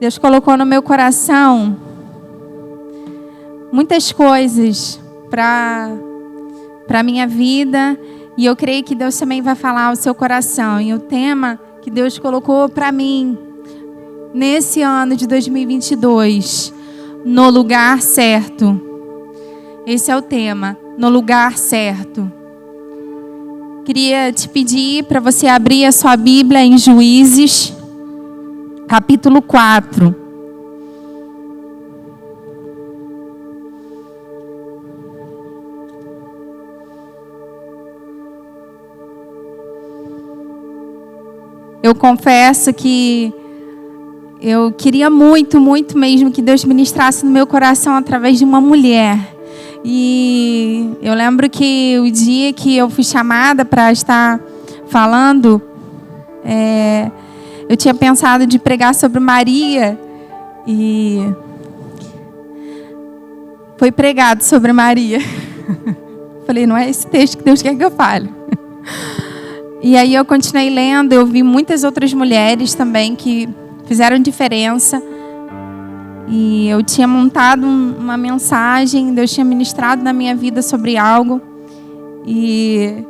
Deus colocou no meu coração muitas coisas para a minha vida, e eu creio que Deus também vai falar ao seu coração. E o tema que Deus colocou para mim nesse ano de 2022, no lugar certo. Esse é o tema, no lugar certo. Queria te pedir para você abrir a sua Bíblia em Juízes, capítulo 4. Eu confesso que eu queria muito, muito mesmo que Deus ministrasse no meu coração através de uma mulher. E eu lembro que o dia que eu fui chamada para estar falando, eu tinha pensado de pregar sobre Maria, e foi pregado sobre Maria. Falei, não é esse texto que Deus quer que eu fale. E aí eu continuei lendo, eu vi muitas outras mulheres também que fizeram diferença. E eu tinha montado uma mensagem, Deus tinha ministrado na minha vida sobre algo. E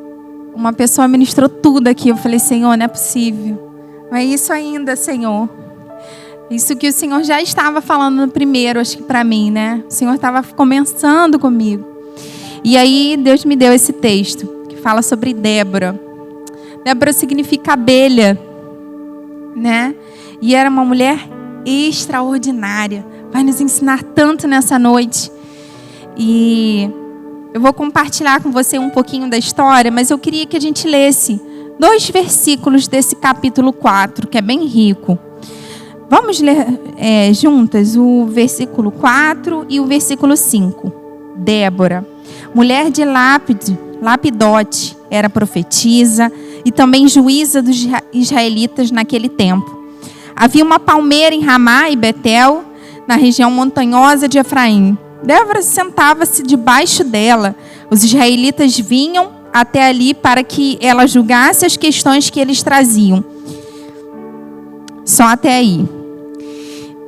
uma pessoa ministrou tudo aqui. Eu falei, Senhor, não é possível. Não é isso ainda, Senhor. Isso que o Senhor já estava falando no primeiro, acho que para mim, né? O Senhor estava começando comigo. E aí Deus me deu esse texto, que fala sobre Débora. Débora significa abelha, né? E era uma mulher extraordinária. Vai nos ensinar tanto nessa noite. E eu vou compartilhar com você um pouquinho da história, mas eu queria que a gente lesse 2 versículos desse capítulo 4, que é bem rico. Vamos ler juntas o versículo 4 e o versículo 5. Débora, mulher de Lapidote, era profetisa e também juíza dos israelitas naquele tempo. Havia uma palmeira em Ramá e Betel, na região montanhosa de Efraim. Débora sentava-se debaixo dela. Os israelitas vinham até ali para que ela julgasse as questões que eles traziam. Só até aí.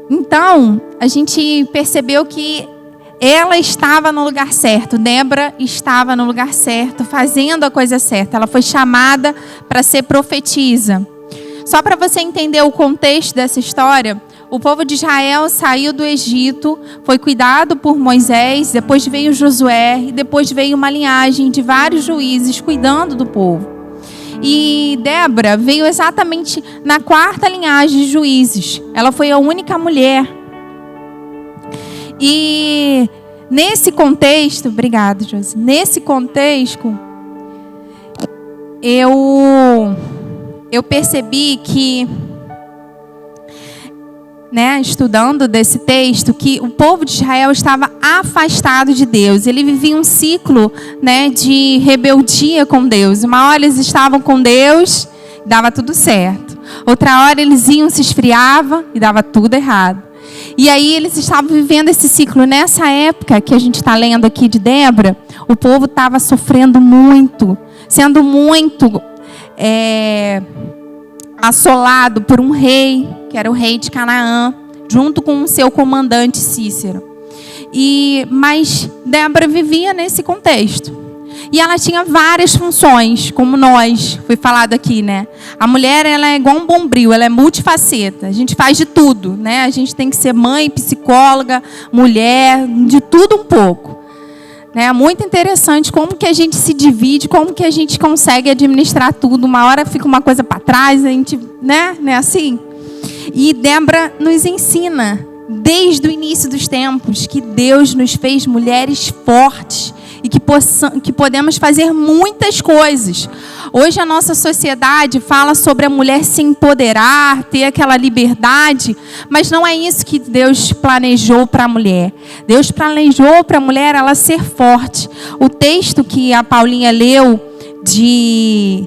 Então, a gente percebeu que ela estava no lugar certo. Débora estava no lugar certo, fazendo a coisa certa. Ela foi chamada para ser profetisa. Só para você entender o contexto dessa história, o povo de Israel saiu do Egito, foi cuidado por Moisés, depois veio Josué, e depois veio uma linhagem de vários juízes cuidando do povo. E Débora veio exatamente na 4ª linhagem de juízes. Ela foi a única mulher. E nesse contexto, obrigada, Josi. Nesse contexto, eu percebi que, estudando desse texto, que o povo de Israel estava afastado de Deus. Ele vivia um ciclo, de rebeldia com Deus. Uma hora eles estavam com Deus, dava tudo certo. Outra hora eles se esfriavam e dava tudo errado. E aí eles estavam vivendo esse ciclo. Nessa época que a gente está lendo aqui de Débora, o povo estava sofrendo muito, sendo muito assolado por um rei, que era o rei de Canaã, junto com o seu comandante Cícero. Mas Débora vivia nesse contexto. E ela tinha várias funções, como foi falado aqui, A mulher, ela é igual um bombril, ela é multifaceta. A gente faz de tudo, A gente tem que ser mãe, psicóloga, mulher, de tudo um pouco. É muito interessante como que a gente se divide, como que a gente consegue administrar tudo. Uma hora fica uma coisa para trás, a gente, não é assim? E Débora nos ensina, desde o início dos tempos, que Deus nos fez mulheres fortes e que podemos fazer muitas coisas. Hoje a nossa sociedade fala sobre a mulher se empoderar, ter aquela liberdade, mas não é isso que Deus planejou para a mulher. Deus planejou para a mulher ela ser forte. O texto que a Paulinha leu de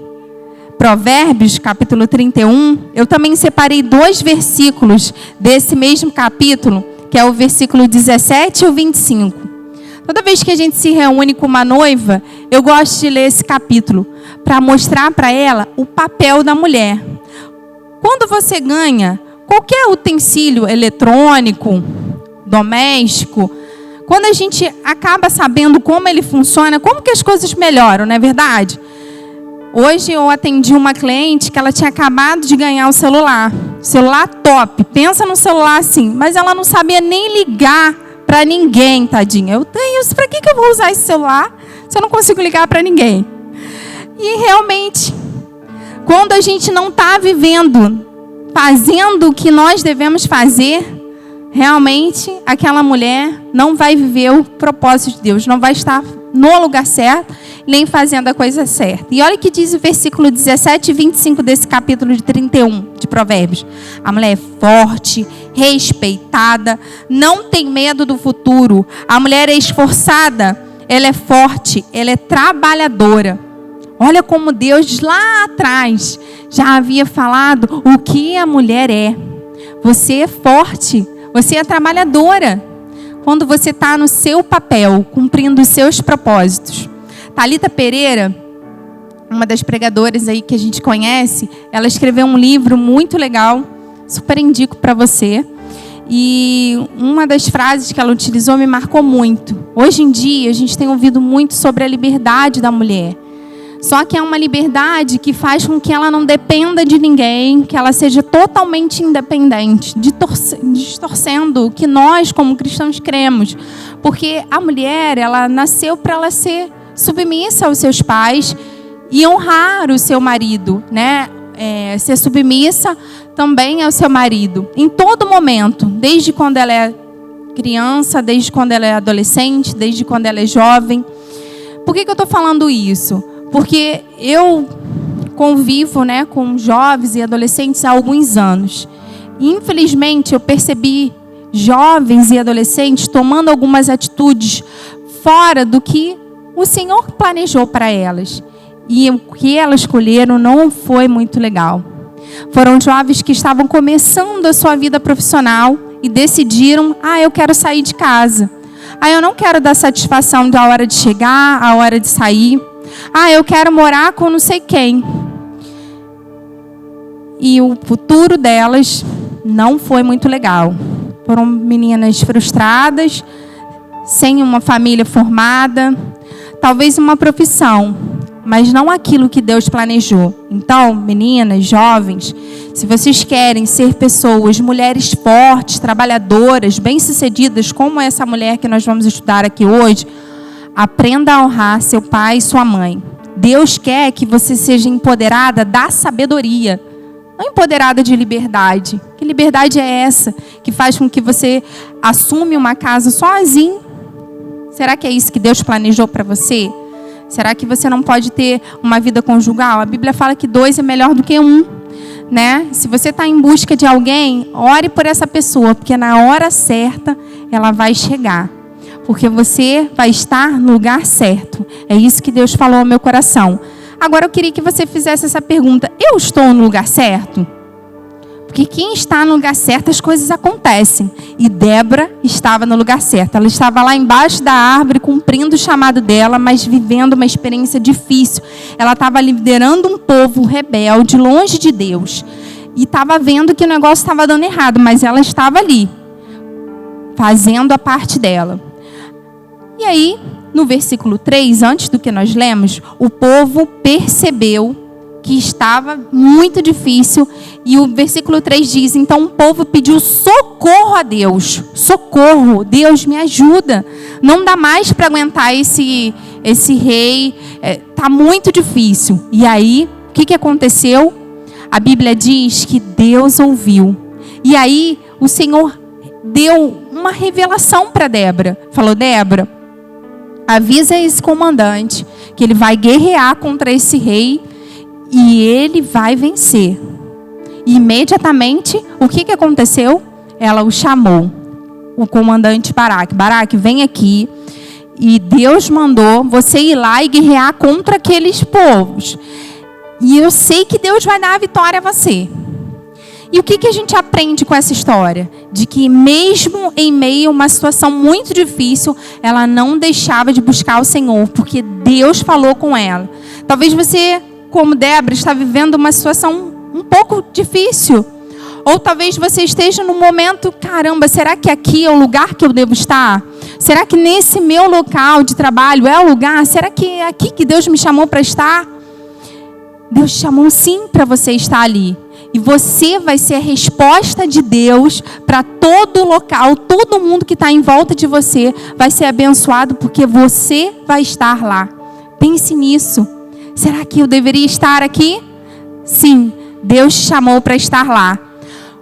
Provérbios, capítulo 31, eu também separei 2 versículos desse mesmo capítulo, que é o versículo 17 e o 25. Toda vez que a gente se reúne com uma noiva, eu gosto de ler esse capítulo para mostrar para ela o papel da mulher. Quando você ganha qualquer utensílio eletrônico, doméstico, quando a gente acaba sabendo como ele funciona, como que as coisas melhoram, não é verdade? Hoje eu atendi uma cliente que ela tinha acabado de ganhar o celular top, pensa num celular assim, mas ela não sabia nem ligar para ninguém, tadinha. Eu tenho isso, para que eu vou usar esse celular se eu não consigo ligar para ninguém? E realmente, quando a gente não está vivendo, fazendo o que nós devemos fazer, realmente aquela mulher não vai viver o propósito de Deus, não vai estar no lugar certo, nem fazendo a coisa certa. E olha o que diz o versículo 17 e 25 desse capítulo de 31 de Provérbios. A mulher é forte, respeitada, não tem medo do futuro. A mulher é esforçada, ela é forte, ela é trabalhadora. Olha como Deus lá atrás já havia falado o que a mulher é. Você é forte, você é trabalhadora. Quando você está no seu papel, cumprindo os seus propósitos. Thalita Pereira, uma das pregadoras aí que a gente conhece, ela escreveu um livro muito legal, super indico para você. E uma das frases que ela utilizou me marcou muito. Hoje em dia, a gente tem ouvido muito sobre a liberdade da mulher. Só que é uma liberdade que faz com que ela não dependa de ninguém, que ela seja totalmente independente, distorcendo o que nós, como cristãos, cremos. Porque a mulher, ela nasceu para ela ser submissa aos seus pais e honrar o seu marido, né? Ser submissa também ao seu marido, em todo momento, desde quando ela é criança, desde quando ela é adolescente, desde quando ela é jovem. Por que eu estou falando isso? Porque eu convivo, né, com jovens e adolescentes há alguns anos. E, infelizmente, eu percebi jovens e adolescentes tomando algumas atitudes fora do que o Senhor planejou para elas. E o que elas escolheram não foi muito legal. Foram jovens que estavam começando a sua vida profissional e decidiram: eu quero sair de casa. Eu não quero dar satisfação da hora de chegar, a hora de sair. Eu quero morar com não sei quem. E o futuro delas não foi muito legal. Foram meninas frustradas, sem uma família formada, talvez uma profissão, mas não aquilo que Deus planejou. Então, meninas, jovens, se vocês querem ser pessoas, mulheres fortes, trabalhadoras, bem-sucedidas, como essa mulher que nós vamos estudar aqui hoje, aprenda a honrar seu pai e sua mãe. Deus quer que você seja empoderada da sabedoria, não empoderada de liberdade. Que liberdade é essa que faz com que você assume uma casa sozinho? Será que é isso que Deus planejou para você? Será que você não pode ter uma vida conjugal? A Bíblia fala que 2 é melhor do que 1, né? Se você está em busca de alguém, ore por essa pessoa, porque na hora certa ela vai chegar. Porque você vai estar no lugar certo. É isso que Deus falou ao meu coração. Agora eu queria que você fizesse essa pergunta: eu estou no lugar certo? Porque quem está no lugar certo, as coisas acontecem. E Débora estava no lugar certo. Ela estava lá embaixo da árvore, cumprindo o chamado dela, mas vivendo uma experiência difícil. Ela estava liderando um povo rebelde, longe de Deus. E estava vendo que o negócio estava dando errado, mas ela estava ali, fazendo a parte dela. E aí, no versículo 3, antes do que nós lemos, o povo percebeu que estava muito difícil. E o versículo 3 diz: então o povo pediu socorro a Deus. Socorro, Deus me ajuda. Não dá mais para aguentar esse rei. Está muito difícil. E aí, o que aconteceu? A Bíblia diz que Deus ouviu. E aí, o Senhor deu uma revelação para Débora. Falou: Débora, avisa esse comandante que ele vai guerrear contra esse rei e ele vai vencer. E imediatamente, o que aconteceu? Ela o chamou, o comandante Baraque. Baraque, vem aqui. E Deus mandou você ir lá e guerrear contra aqueles povos. E eu sei que Deus vai dar a vitória a você. E o que a gente aprende com essa história? De que mesmo em meio a uma situação muito difícil, ela não deixava de buscar o Senhor, porque Deus falou com ela. Talvez você, como Débora, está vivendo uma situação um pouco difícil. Ou talvez você esteja no momento, caramba, será que aqui é o lugar que eu devo estar? Será que nesse meu local de trabalho é o lugar? Será que é aqui que Deus me chamou para estar? Deus te chamou sim para você estar ali. E você vai ser a resposta de Deus para todo local, todo mundo que está em volta de você vai ser abençoado porque você vai estar lá. Pense nisso. Será que eu deveria estar aqui? Sim, Deus te chamou para estar lá.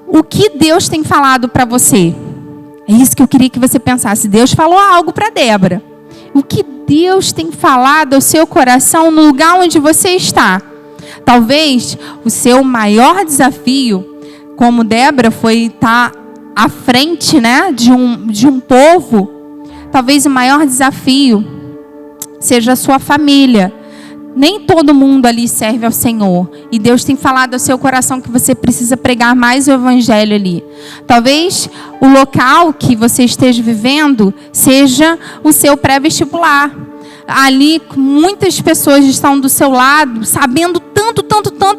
O que Deus tem falado para você? É isso que eu queria que você pensasse. Deus falou algo para Débora. O que Deus tem falado ao seu coração no lugar onde você está? Talvez o seu maior desafio, como Débora, foi estar à frente, né, de um povo. Talvez o maior desafio seja a sua família. Nem todo mundo ali serve ao Senhor. E Deus tem falado ao seu coração que você precisa pregar mais o evangelho ali. Talvez o local que você esteja vivendo seja o seu pré-vestibular. Ali muitas pessoas estão do seu lado, sabendo tanto,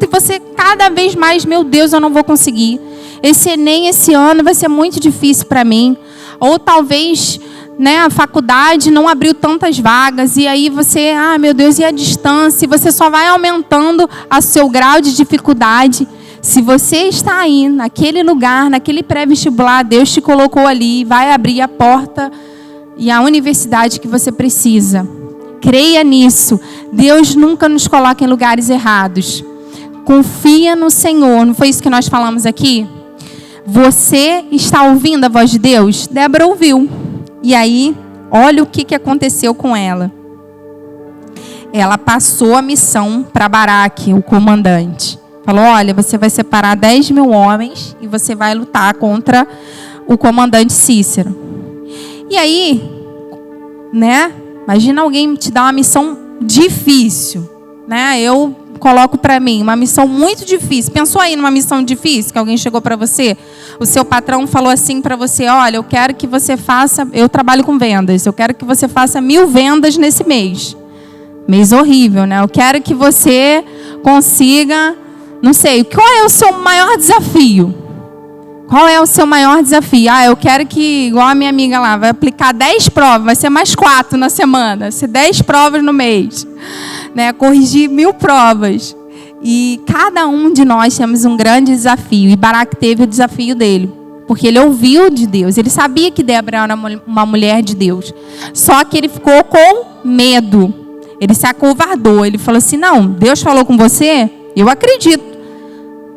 e você cada vez mais, meu Deus, eu não vou conseguir. Esse Enem esse ano vai ser muito difícil para mim. Ou talvez, né, a faculdade não abriu tantas vagas, e aí você, meu Deus, e a distância? E você só vai aumentando o seu grau de dificuldade. Se você está aí, naquele lugar, naquele pré-vestibular, Deus te colocou ali, vai abrir a porta e a universidade que você precisa. Creia nisso. Deus nunca nos coloca em lugares errados. Confia no Senhor. Não foi isso que nós falamos aqui? Você está ouvindo a voz de Deus? Débora ouviu. E aí, olha o que aconteceu com ela. Ela passou a missão para Baraque, o comandante. Falou, olha, você vai separar 10.000 homens e você vai lutar contra o comandante Cícero. E aí, né? Imagina alguém te dar uma missão difícil, né? Eu coloco para mim uma missão muito difícil. Pensou aí numa missão difícil que alguém chegou para você? O seu patrão falou assim para você, olha, eu quero que você faça, eu trabalho com vendas, eu quero que você faça 1.000 vendas nesse mês. Mês horrível, né? Eu quero que você consiga, não sei, qual é o seu maior desafio? Qual é o seu maior desafio? Eu quero que, igual a minha amiga lá, vai aplicar 10 provas, vai ser mais 4 na semana, vai ser 10 provas no mês, né? Corrigir 1.000 provas. E cada um de nós temos um grande desafio. E Baraque teve o desafio dele, porque ele ouviu de Deus. Ele sabia que Débora era uma mulher de Deus. Só que ele ficou com medo. Ele se acovardou. Ele falou assim, não, Deus falou com você? Eu acredito.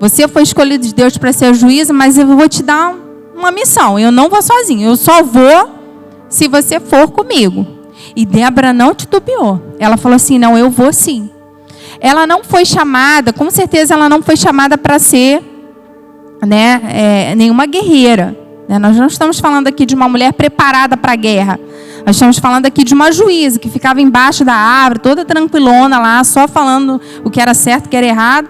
Você foi escolhido de Deus para ser a juíza, mas eu vou te dar uma missão. Eu não vou sozinho. Eu só vou se você for comigo. E Débora não titubeou. Ela falou assim, não, eu vou sim. Ela não foi chamada, com certeza ela não foi chamada para ser, né, nenhuma guerreira. Né? Nós não estamos falando aqui de uma mulher preparada para a guerra. Nós estamos falando aqui de uma juíza que ficava embaixo da árvore, toda tranquilona lá, só falando o que era certo, o que era errado.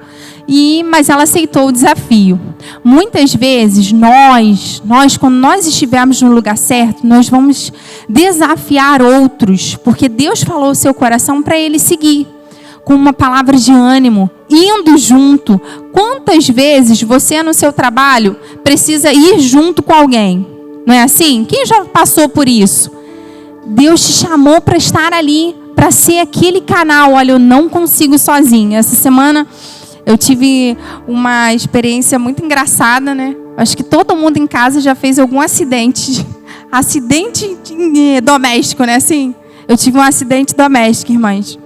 Mas ela aceitou o desafio. Muitas vezes, nós, quando nós estivermos no lugar certo, nós vamos desafiar outros, porque Deus falou ao seu coração para ele seguir, com uma palavra de ânimo, indo junto. Quantas vezes você no seu trabalho precisa ir junto com alguém? Não é assim? Quem já passou por isso? Deus te chamou para estar ali, para ser aquele canal. Olha, eu não consigo sozinha. Essa semana eu tive uma experiência muito engraçada, né? Acho que todo mundo em casa já fez algum acidente doméstico, né? Assim, eu tive um acidente doméstico, irmãs.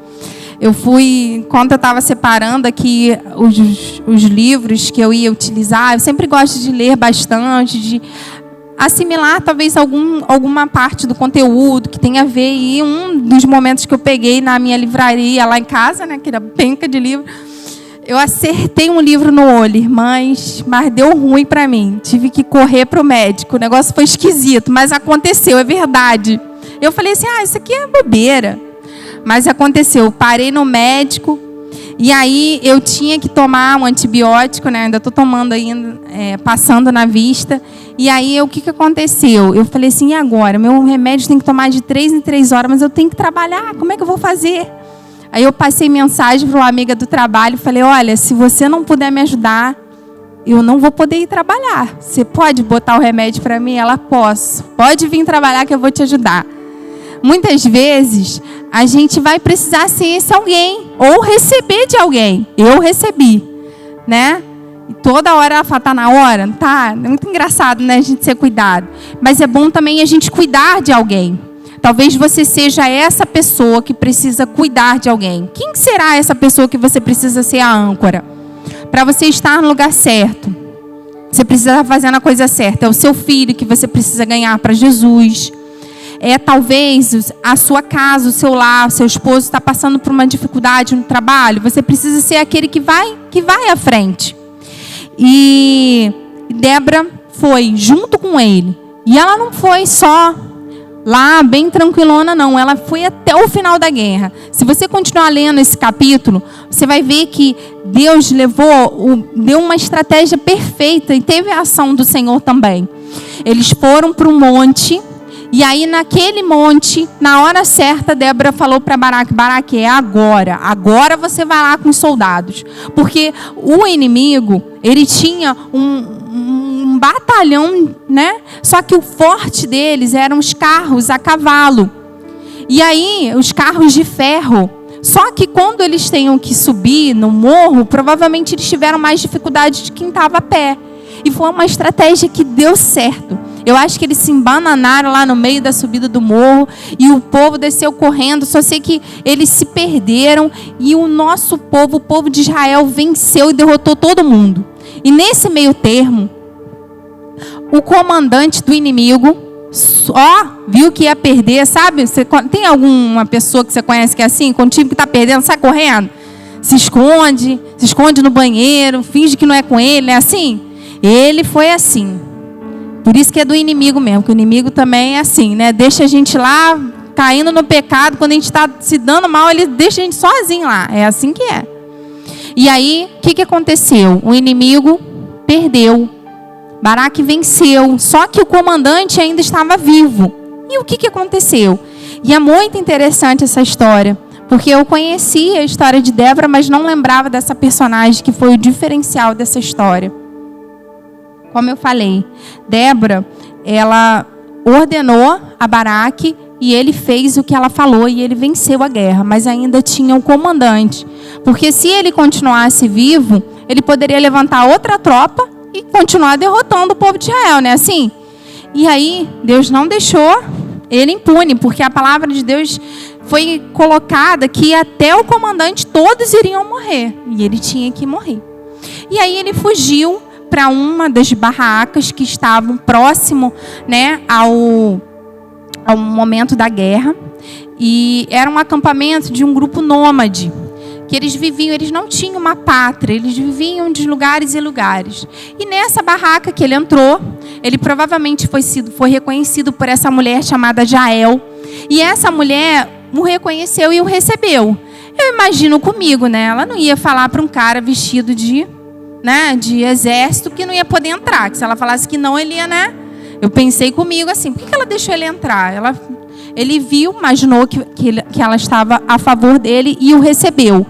Eu fui, quando eu estava separando aqui os livros que eu ia utilizar, eu sempre gosto de ler bastante, de assimilar talvez alguma parte do conteúdo que tenha a ver. E um dos momentos que eu peguei na minha livraria lá em casa, né, que era penca de livro, eu acertei um livro no olho, irmãs, mas deu ruim para mim. Tive que correr para o médico. O negócio foi esquisito, mas aconteceu, é verdade. Eu falei assim, isso aqui é bobeira. Mas aconteceu, parei no médico e aí eu tinha que tomar um antibiótico, né? Ainda estou tomando ainda, passando na vista. E aí o que aconteceu? Eu falei assim, e agora? Meu remédio tem que tomar de 3 em 3 horas, mas eu tenho que trabalhar, como é que eu vou fazer? Aí eu passei mensagem para uma amiga do trabalho, falei, olha, se você não puder me ajudar, eu não vou poder ir trabalhar. Você pode botar o remédio para mim? Ela, posso. Pode vir trabalhar que eu vou te ajudar. Muitas vezes, a gente vai precisar ser esse alguém, ou receber de alguém. Eu recebi, né? E toda hora ela fala, tá na hora? Tá, é muito engraçado, né, a gente ser cuidado. Mas é bom também a gente cuidar de alguém. Talvez você seja essa pessoa que precisa cuidar de alguém. Quem será essa pessoa que você precisa ser a âncora? Para você estar no lugar certo. Você precisa estar fazendo a coisa certa. É o seu filho que você precisa ganhar para Jesus. É talvez a sua casa, o seu lar, o seu esposo está passando por uma dificuldade no trabalho. Você precisa ser aquele que vai à frente. E Débora foi junto com ele. E ela não foi só lá bem tranquilona, não. Ela foi até o final da guerra. Se você continuar lendo esse capítulo, você vai ver que Deus deu uma estratégia perfeita e teve a ação do Senhor também. Eles foram para um monte. E aí naquele monte, na hora certa, Débora falou para Baraque, Baraque, é agora. Agora você vai lá com os soldados. Porque o inimigo, ele tinha um batalhão, né? Só que o forte deles eram os carros a cavalo. E aí, os carros de ferro. Só que quando eles tenham que subir no morro, provavelmente eles tiveram mais dificuldade de quem estava a pé. E foi uma estratégia que deu certo. Eu acho que eles se embananaram lá no meio da subida do morro e o povo desceu correndo. Só sei que eles se perderam e o nosso povo, o povo de Israel, venceu e derrotou todo mundo. E nesse meio termo, o comandante do inimigo só viu que ia perder, sabe? Tem alguma pessoa que você conhece que é assim? Quando o time que está perdendo, sai correndo, se esconde no banheiro, finge que não é com ele, é assim? Ele foi assim. Por isso que é do inimigo mesmo, que o inimigo também é assim, né? Deixa a gente lá, caindo no pecado, quando a gente está se dando mal, ele deixa a gente sozinho lá. É assim que é. E aí, o que aconteceu? O inimigo perdeu. Baraque venceu, só que o comandante ainda estava vivo. E o que aconteceu? E é muito interessante essa história, porque eu conhecia a história de Débora, mas não lembrava dessa personagem que foi o diferencial dessa história. Como eu falei, Débora, ela ordenou a Baraque e ele fez o que ela falou e ele venceu a guerra, mas ainda tinha um comandante. Porque se ele continuasse vivo, ele poderia levantar outra tropa e continuar derrotando o povo de Israel, né? Assim. E aí, Deus não deixou ele impune, porque a palavra de Deus foi colocada que até o comandante todos iriam morrer. E ele tinha que morrer. E aí ele fugiu para uma das barracas que estavam próximo, né, ao momento da guerra. E era um acampamento de um grupo nômade. Que eles não tinham uma pátria, eles viviam de lugares em lugares. E nessa barraca que ele entrou, ele provavelmente foi reconhecido por essa mulher chamada Jael. E essa mulher o reconheceu e o recebeu. Eu imagino comigo, né? Ela não ia falar para um cara vestido de exército que não ia poder entrar. Que se ela falasse que não, ele ia, né? Eu pensei comigo assim, por que ela deixou ele entrar? Ele viu, imaginou que ela estava a favor dele e o recebeu.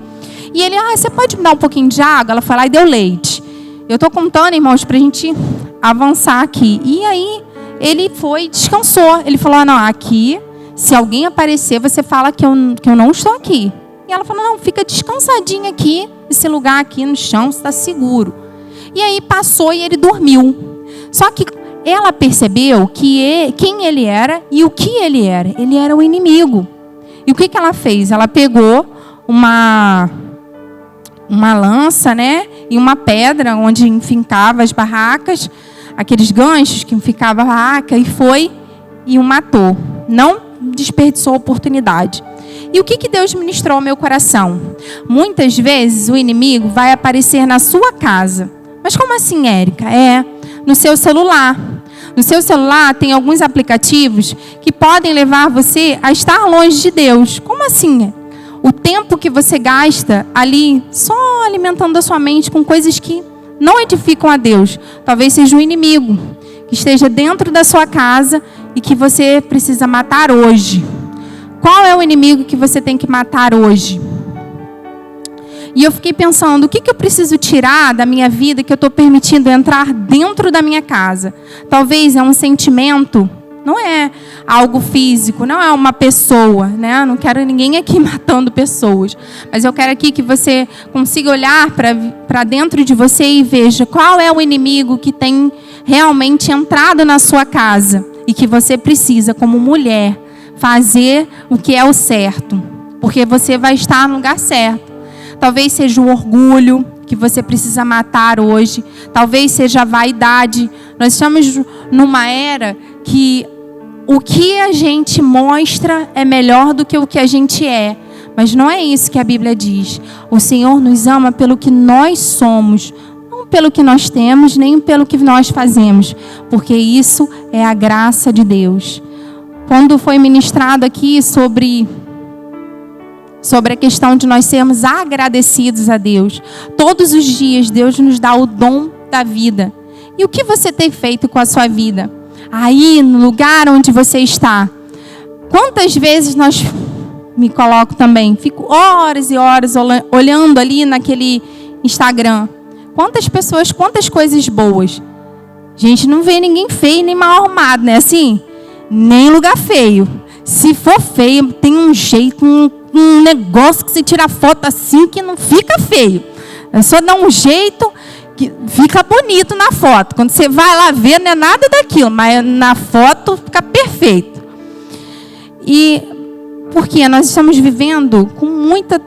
E ele, você pode me dar um pouquinho de água? Ela foi lá e deu leite. Eu estou contando, irmãos, para a gente avançar aqui. E aí, ele foi e descansou. Ele falou, não, aqui, se alguém aparecer, você fala que eu não estou aqui. E ela falou, não, fica descansadinha aqui, esse lugar aqui no chão, está seguro. E aí, passou e ele dormiu. Só que ela percebeu quem ele era e o que ele era. Ele era o inimigo. E o que ela fez? Ela pegou uma lança, né? E uma pedra onde enfincava as barracas, aqueles ganchos que enfincava a barraca, e foi e o matou. Não desperdiçou a oportunidade. E o que Deus ministrou ao meu coração? Muitas vezes o inimigo vai aparecer na sua casa. Mas como assim, Érica? No seu celular. No seu celular tem alguns aplicativos que podem levar você a estar longe de Deus. Como assim? O tempo que você gasta ali só alimentando a sua mente com coisas que não edificam a Deus. Talvez seja um inimigo que esteja dentro da sua casa e que você precisa matar hoje. Qual é o inimigo que você tem que matar hoje? E eu fiquei pensando, o que eu preciso tirar da minha vida que eu estou permitindo entrar dentro da minha casa? Talvez é um sentimento, não é algo físico, não é uma pessoa, né? Eu não quero ninguém aqui matando pessoas. Mas eu quero aqui que você consiga olhar para dentro de você e veja qual é o inimigo que tem realmente entrado na sua casa. E que você precisa, como mulher, fazer o que é o certo. Porque você vai estar no lugar certo. Talvez seja o orgulho que você precisa matar hoje. Talvez seja a vaidade. Nós estamos numa era que o que a gente mostra é melhor do que o que a gente é. Mas não é isso que a Bíblia diz. O Senhor nos ama pelo que nós somos. Não pelo que nós temos, nem pelo que nós fazemos. Porque isso é a graça de Deus. Quando foi ministrado aqui sobre a questão de nós sermos agradecidos a Deus. Todos os dias Deus nos dá o dom da vida. E o que você tem feito com a sua vida? Aí, no lugar onde você está. Quantas vezes me coloco também, fico horas e horas olhando ali naquele Instagram. Quantas pessoas, quantas coisas boas. Gente, não vê ninguém feio nem mal arrumado, né? Assim, nem lugar feio. Se for feio, tem um jeito, um negócio que você tira foto assim que não fica feio. É só dar um jeito que fica bonito na foto. Quando você vai lá ver, não é nada daquilo, mas na foto fica perfeito. E porque nós estamos vivendo com muita,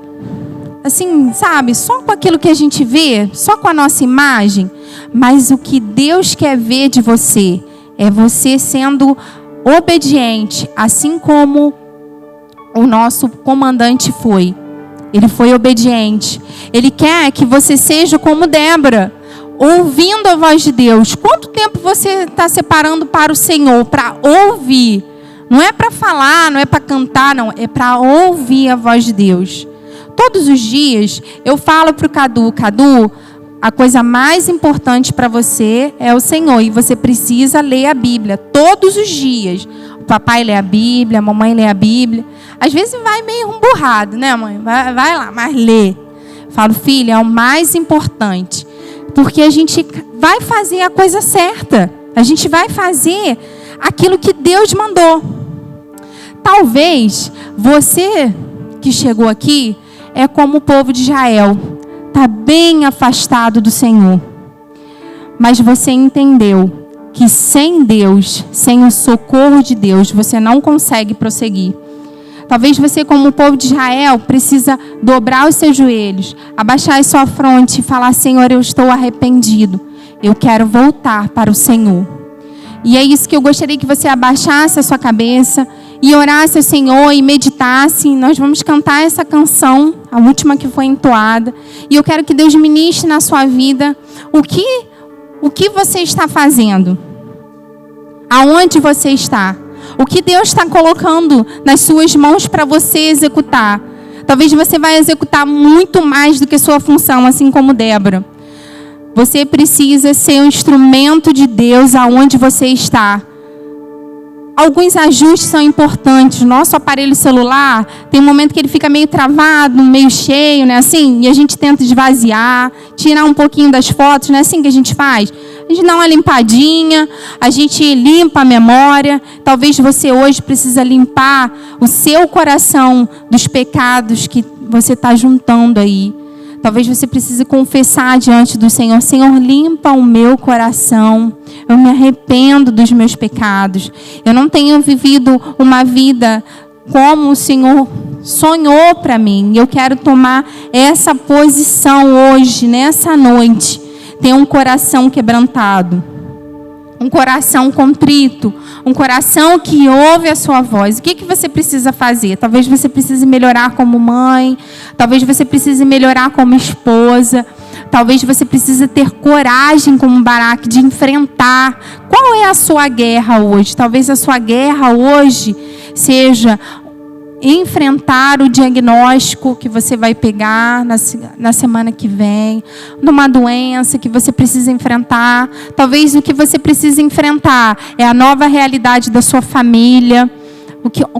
assim, sabe, só com aquilo que a gente vê, só com a nossa imagem, mas o que Deus quer ver de você é você sendo obediente, assim como o nosso comandante foi. Ele foi obediente. Ele quer que você seja como Débora, ouvindo a voz de Deus. Quanto tempo você está separando para o Senhor, para ouvir? Não é para falar, não é para cantar, não. É para ouvir a voz de Deus. Todos os dias eu falo para o Cadu, a coisa mais importante para você é o Senhor. E você precisa ler a Bíblia todos os dias. O papai lê a Bíblia, a mamãe lê a Bíblia. Às vezes vai meio emburrado, né, mãe? Vai lá, mas lê. Falo, filha, é o mais importante. Porque a gente vai fazer a coisa certa. A gente vai fazer aquilo que Deus mandou. Talvez você que chegou aqui é como o povo de Israel. Está bem afastado do Senhor. Mas você entendeu que sem Deus, sem o socorro de Deus, você não consegue prosseguir. Talvez você, como o povo de Israel, precisa dobrar os seus joelhos, abaixar a sua fronte e falar, Senhor, eu estou arrependido. Eu quero voltar para o Senhor. E é isso que eu gostaria que você abaixasse a sua cabeça e orasse ao Senhor e meditasse. Nós vamos cantar essa canção, a última que foi entoada. E eu quero que Deus ministre na sua vida o que você está fazendo. Aonde você está. O que Deus está colocando nas suas mãos para você executar. Talvez você vai executar muito mais do que sua função, assim como Débora. Você precisa ser um instrumento de Deus aonde você está. Alguns ajustes são importantes. Nosso aparelho celular tem um momento que ele fica meio travado, meio cheio, né? Assim, e a gente tenta esvaziar, tirar um pouquinho das fotos, não é assim que a gente faz? A gente dá uma limpadinha, a gente limpa a memória. Talvez você hoje precisa limpar o seu coração dos pecados que você está juntando aí. Talvez você precise confessar diante do Senhor. Senhor, limpa o meu coração. Eu me arrependo dos meus pecados. Eu não tenho vivido uma vida como o Senhor sonhou para mim. Eu quero tomar essa posição hoje, nessa noite. Ter um coração quebrantado. Um coração contrito. Um coração que ouve a sua voz. O que você precisa fazer? Talvez você precise melhorar como mãe. Talvez você precise melhorar como esposa. Talvez você precise ter coragem como Baraque de enfrentar. Qual é a sua guerra hoje? Talvez a sua guerra hoje seja enfrentar o diagnóstico que você vai pegar na semana que vem, numa doença que você precisa enfrentar. Talvez o que você precisa enfrentar é a nova realidade da sua família.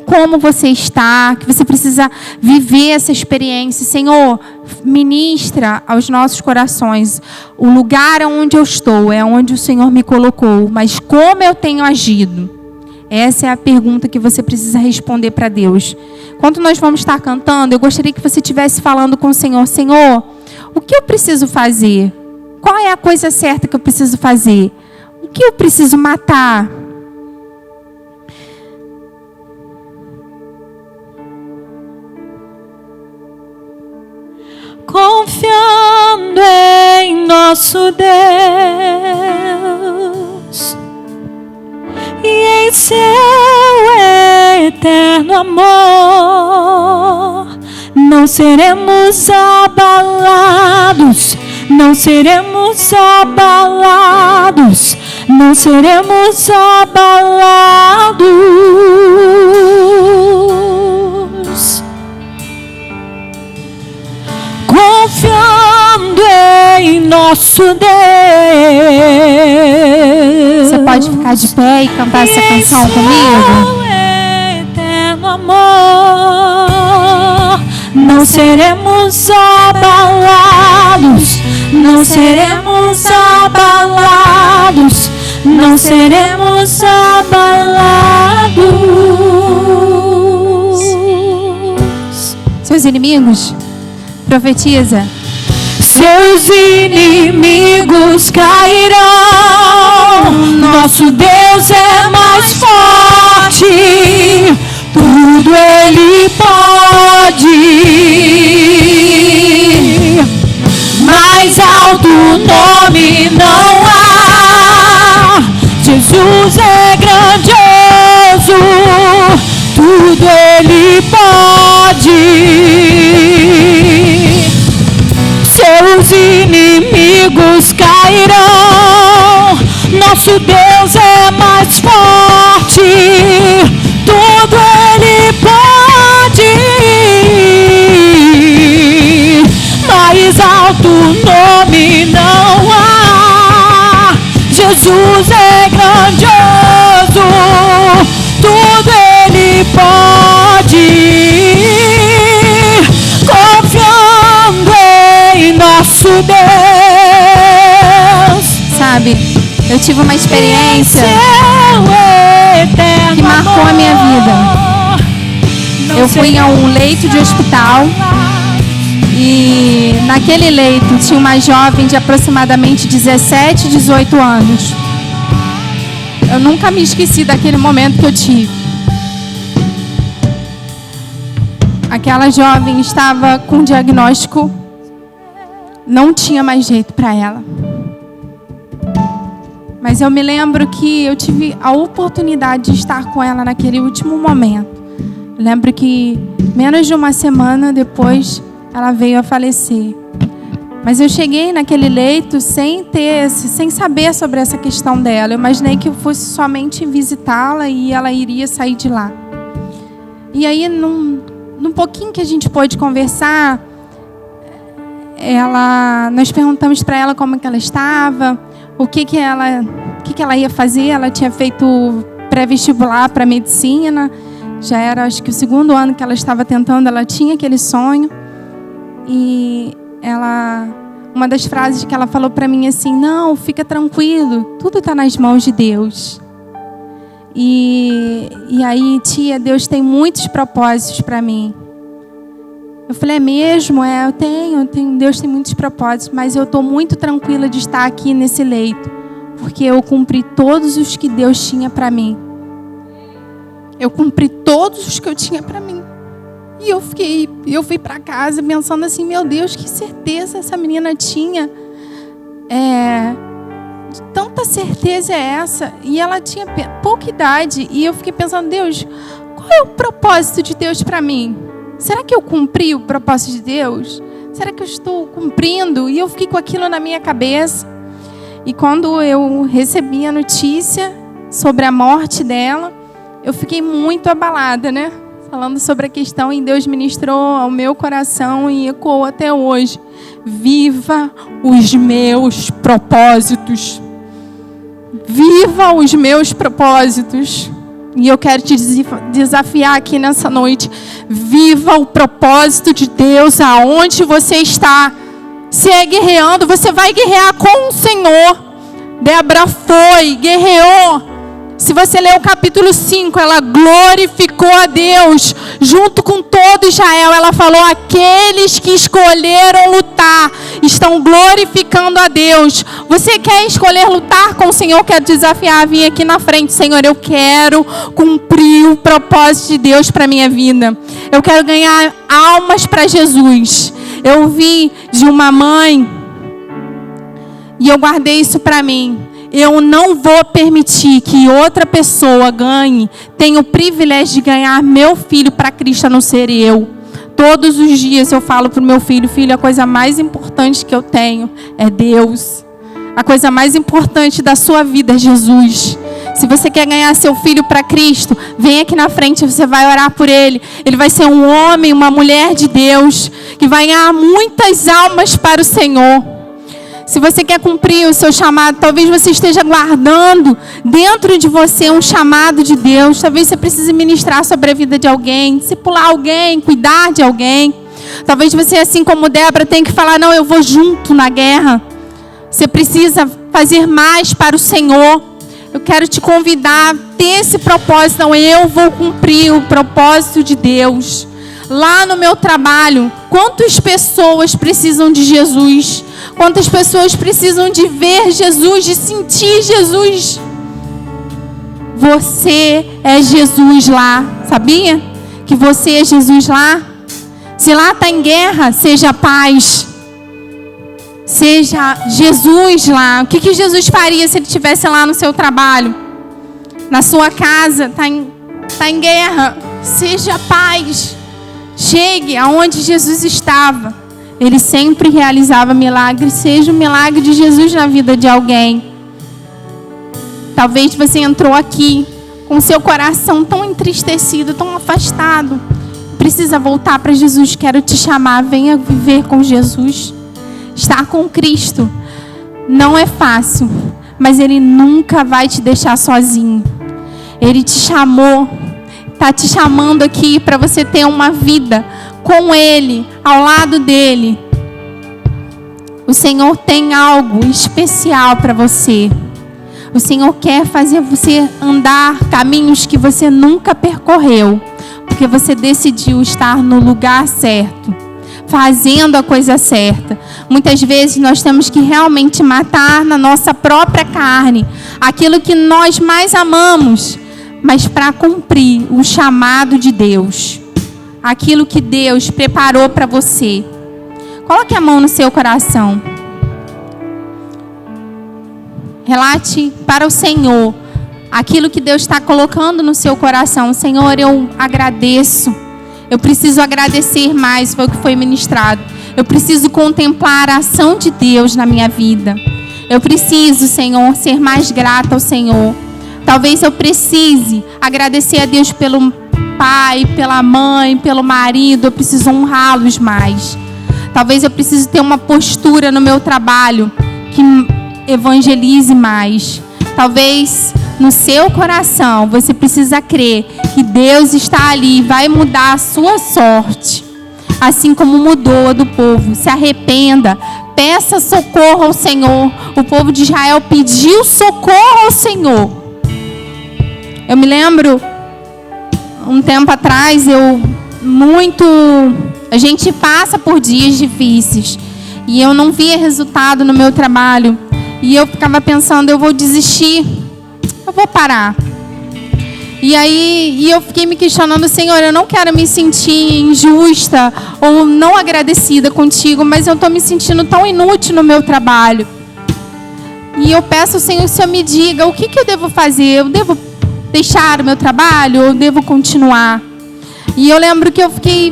como você está, que você precisa viver essa experiência. Senhor, ministra aos nossos corações. O lugar onde eu estou é onde o Senhor me colocou, mas como eu tenho agido? Essa é a pergunta que você precisa responder para Deus. Enquanto nós vamos estar cantando, eu gostaria que você estivesse falando com o Senhor. Senhor, o que eu preciso fazer? Qual é a coisa certa que eu preciso fazer? O que eu preciso matar? Confiando em nosso Deus e em seu eterno amor, não seremos abalados, não seremos abalados, não seremos abalados. Confiando em nosso Deus. Você pode ficar de pé e cantar essa canção comigo? Eterno amor, não seremos abalados, não seremos abalados, não seremos abalados. Seus inimigos, profetiza. Seus inimigos cairão. Nosso Deus é mais forte. Tudo Ele pode. Mais alto nome não há. Jesus é grandioso. Tudo Ele pode. Seus inimigos cairão. Nosso Deus é mais forte. Tudo Ele pode. Mais alto nome não há. Jesus é grandioso. Tudo Ele pode. Confiando em nosso Deus. Sabe, eu tive uma experiência que marcou a minha vida. Eu fui a um leito de hospital e naquele leito tinha uma jovem de aproximadamente 17, 18 anos. Eu nunca me esqueci daquele momento que eu tive. Aquela jovem estava com diagnóstico, não tinha mais jeito para ela. Mas eu me lembro que eu tive a oportunidade de estar com ela naquele último momento. Eu lembro que menos de uma semana depois ela veio a falecer. Mas eu cheguei naquele leito sem saber sobre essa questão dela. Eu imaginei que eu fosse somente visitá-la e ela iria sair de lá. E aí, num pouquinho que a gente pôde conversar, nós perguntamos para ela como que ela estava, o que ela ia fazer. Ela tinha feito pré-vestibular para medicina, já era acho que o 2º ano que ela estava tentando, ela tinha aquele sonho. E uma das frases que ela falou para mim assim: não, fica tranquilo, tudo está nas mãos de Deus. E aí, tia, Deus tem muitos propósitos para mim. Eu falei, é mesmo? Eu tenho, Deus tem muitos propósitos, mas eu estou muito tranquila de estar aqui nesse leito, porque eu cumpri todos os que Deus tinha para mim. Eu cumpri todos os que eu tinha para mim. E eu fui para casa pensando assim, meu Deus, que certeza essa menina tinha. Tanta certeza é essa? E ela tinha pouca idade. E eu fiquei pensando, Deus, qual é o propósito de Deus para mim? Será que eu cumpri o propósito de Deus? Será que eu estou cumprindo? E eu fiquei com aquilo na minha cabeça. E quando eu recebi a notícia sobre a morte dela, eu fiquei muito abalada, né? Falando sobre a questão, e Deus ministrou ao meu coração e ecoou até hoje. Viva os meus propósitos. Viva os meus propósitos. E eu quero te desafiar aqui nessa noite. Viva o propósito de Deus aonde você está. Se é guerreando, você vai guerrear com o Senhor. Débora foi, guerreou. Se você ler o capítulo 5, ela glorificou a Deus. Junto com todo Israel, ela falou: aqueles que escolheram lutar estão glorificando a Deus. Você quer escolher lutar com o Senhor? Quero desafiar a vir aqui na frente. Senhor, eu quero cumprir o propósito de Deus para a minha vida. Eu quero ganhar almas para Jesus. Eu ouvi de uma mãe e eu guardei isso para mim. Eu não vou permitir que outra pessoa tenha o privilégio de ganhar meu filho para Cristo, a não ser eu. Todos os dias eu falo para o meu filho: filho, a coisa mais importante que eu tenho é Deus. A coisa mais importante da sua vida é Jesus. Se você quer ganhar seu filho para Cristo, vem aqui na frente, você vai orar por ele. Ele vai ser um homem, uma mulher de Deus, que vai ganhar muitas almas para o Senhor. Se você quer cumprir o seu chamado, talvez você esteja guardando dentro de você um chamado de Deus. Talvez você precise ministrar sobre a vida de alguém, discipular alguém, cuidar de alguém. Talvez você, assim como Débora, tenha que falar: não, eu vou junto na guerra. Você precisa fazer mais para o Senhor. Eu quero te convidar a ter esse propósito. Não, eu vou cumprir o propósito de Deus. Lá no meu trabalho, quantas pessoas precisam de Jesus? Quantas pessoas precisam de ver Jesus, de sentir Jesus? Você é Jesus lá, sabia? Que você é Jesus lá. Se lá está em guerra, seja paz. Seja Jesus lá. O que Jesus faria se ele estivesse lá no seu trabalho? Na sua casa, está em guerra. Seja paz. Chegue aonde Jesus estava. Ele sempre realizava milagres. Seja o milagre de Jesus na vida de alguém. Talvez você entrou aqui com seu coração tão entristecido, tão afastado. Precisa voltar para Jesus. Quero te chamar. Venha viver com Jesus. Estar com Cristo não é fácil, mas Ele nunca vai te deixar sozinho. Ele te chamou, está te chamando aqui para você ter uma vida com Ele, ao lado dEle. O Senhor tem algo especial para você. O Senhor quer fazer você andar caminhos que você nunca percorreu, porque você decidiu estar no lugar certo, fazendo a coisa certa. Muitas vezes nós temos que realmente matar na nossa própria carne aquilo que nós mais amamos, mas para cumprir o chamado de Deus, aquilo que Deus preparou para você. Coloque a mão no seu coração. Relate para o Senhor aquilo que Deus está colocando no seu coração. Senhor, eu agradeço. Eu preciso agradecer mais, foi o que foi ministrado. Eu preciso contemplar a ação de Deus na minha vida. Eu preciso, Senhor, ser mais grata ao Senhor. Talvez eu precise agradecer a Deus pelo pai, pela mãe, pelo marido. Eu preciso honrá-los mais. Talvez eu precise ter uma postura no meu trabalho que evangelize mais. Talvez no seu coração você precisa crer que Deus está ali e vai mudar a sua sorte, assim como mudou a do povo. Se arrependa, peça socorro ao Senhor. O povo de Israel pediu socorro ao Senhor. Eu me lembro, um tempo atrás, a gente passa por dias difíceis e eu não via resultado no meu trabalho. E eu ficava pensando: eu vou desistir, eu vou parar. E aí eu fiquei me questionando: Senhor, eu não quero me sentir injusta ou não agradecida contigo, mas eu estou me sentindo tão inútil no meu trabalho. E eu peço ao Senhor, o Senhor me diga o que eu devo fazer. Eu devo deixar o meu trabalho ou eu devo continuar? E eu lembro que eu fiquei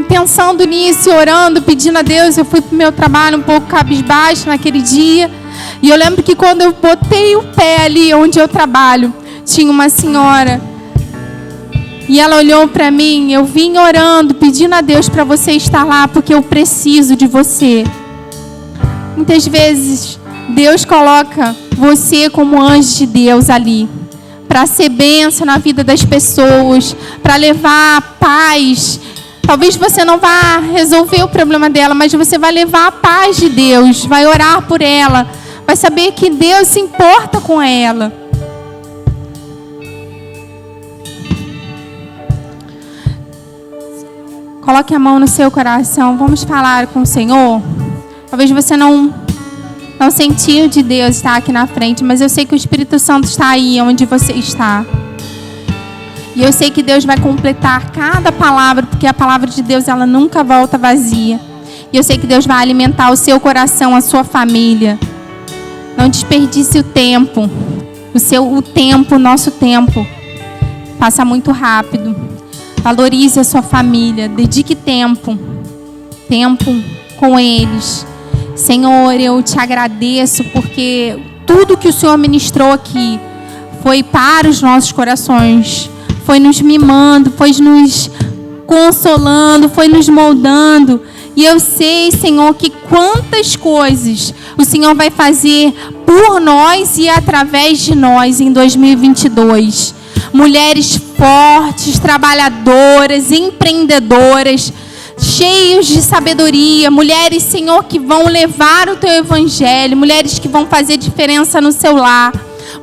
pensando nisso, orando, pedindo a Deus. Eu fui para o meu trabalho um pouco cabisbaixo naquele dia. E eu lembro que quando eu botei o pé ali onde eu trabalho, tinha uma senhora. E ela olhou para mim. Eu vim orando, pedindo a Deus para você estar lá, porque eu preciso de você. Muitas vezes Deus coloca você como anjo de Deus ali, para ser bênção na vida das pessoas, para levar paz. Talvez você não vá resolver o problema dela, mas você vai levar a paz de Deus, vai orar por ela, vai saber que Deus se importa com ela. Coloque a mão no seu coração, vamos falar com o Senhor. Talvez você não sentiu de Deus estar aqui na frente, mas eu sei que o Espírito Santo está aí onde você está. E eu sei que Deus vai completar cada palavra, porque a palavra de Deus, ela nunca volta vazia. E eu sei que Deus vai alimentar o seu coração, a sua família. Não desperdice o tempo. O nosso tempo passa muito rápido. Valorize a sua família. Dedique tempo com eles. Senhor, eu te agradeço porque tudo que o Senhor ministrou aqui foi para os nossos corações. Foi nos mimando, foi nos consolando, foi nos moldando. E eu sei, Senhor, que quantas coisas o Senhor vai fazer por nós e através de nós em 2022. Mulheres fortes, trabalhadoras, empreendedoras, cheios de sabedoria. Mulheres, Senhor, que vão levar o Teu Evangelho. Mulheres que vão fazer diferença no seu lar.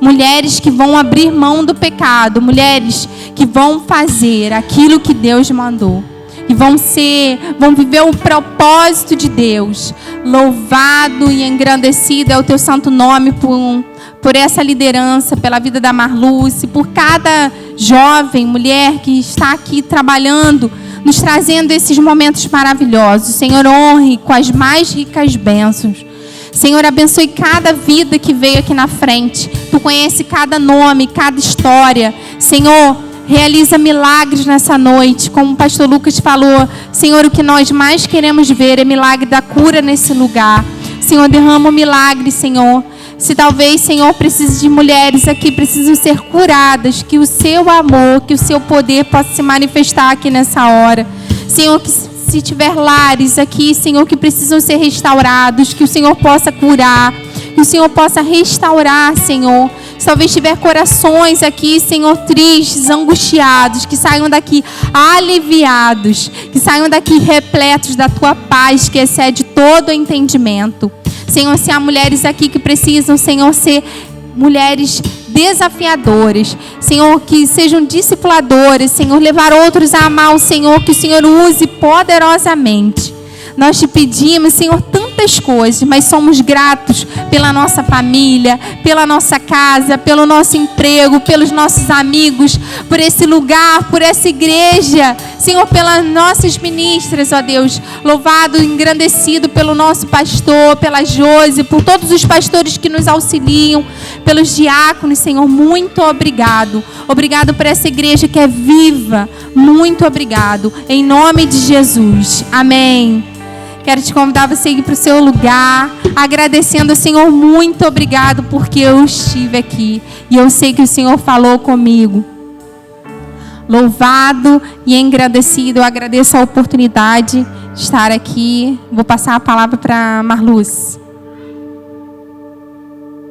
Mulheres que vão abrir mão do pecado. Mulheres que vão fazer aquilo que Deus mandou. E vão viver o propósito de Deus. Louvado e engrandecido é o Teu santo nome por essa liderança, pela vida da Marluce, por cada jovem, mulher que está aqui trabalhando, nos trazendo esses momentos maravilhosos. Senhor, honre com as mais ricas bênçãos. Senhor, abençoe cada vida que veio aqui na frente. Tu conhece cada nome, cada história. Senhor, realiza milagres nessa noite. Como o pastor Lucas falou, Senhor, o que nós mais queremos ver é milagre da cura nesse lugar. Senhor, derrama um milagre, Senhor. Se talvez, Senhor, precise de mulheres aqui, precisam ser curadas, que o seu amor, que o seu poder possa se manifestar aqui nessa hora. Senhor, que se tiver lares aqui, Senhor, que precisam ser restaurados, que o Senhor possa curar, que o Senhor possa restaurar, Senhor. Se talvez tiver corações aqui, Senhor, tristes, angustiados, que saiam daqui aliviados, que saiam daqui repletos da Tua paz, que excede todo o entendimento. Senhor, se há mulheres aqui que precisam, Senhor, ser mulheres desafiadoras, Senhor, que sejam discipuladoras, Senhor, levar outros a amar o Senhor, que o Senhor use poderosamente. Nós te pedimos, Senhor, tantas coisas, mas somos gratos pela nossa família, pela nossa casa, pelo nosso emprego, pelos nossos amigos, por esse lugar, por essa igreja. Senhor, pelas nossas ministras, ó Deus, louvado e engrandecido pelo nosso pastor, pela Josi, por todos os pastores que nos auxiliam, pelos diáconos, Senhor, muito obrigado. Obrigado por essa igreja que é viva. Muito obrigado. Em nome de Jesus. Amém. Quero te convidar a você ir para o seu lugar, agradecendo ao Senhor, muito obrigado porque eu estive aqui. E eu sei que o Senhor falou comigo. Louvado e engrandecido, eu agradeço a oportunidade de estar aqui. Vou passar a palavra para Marluce.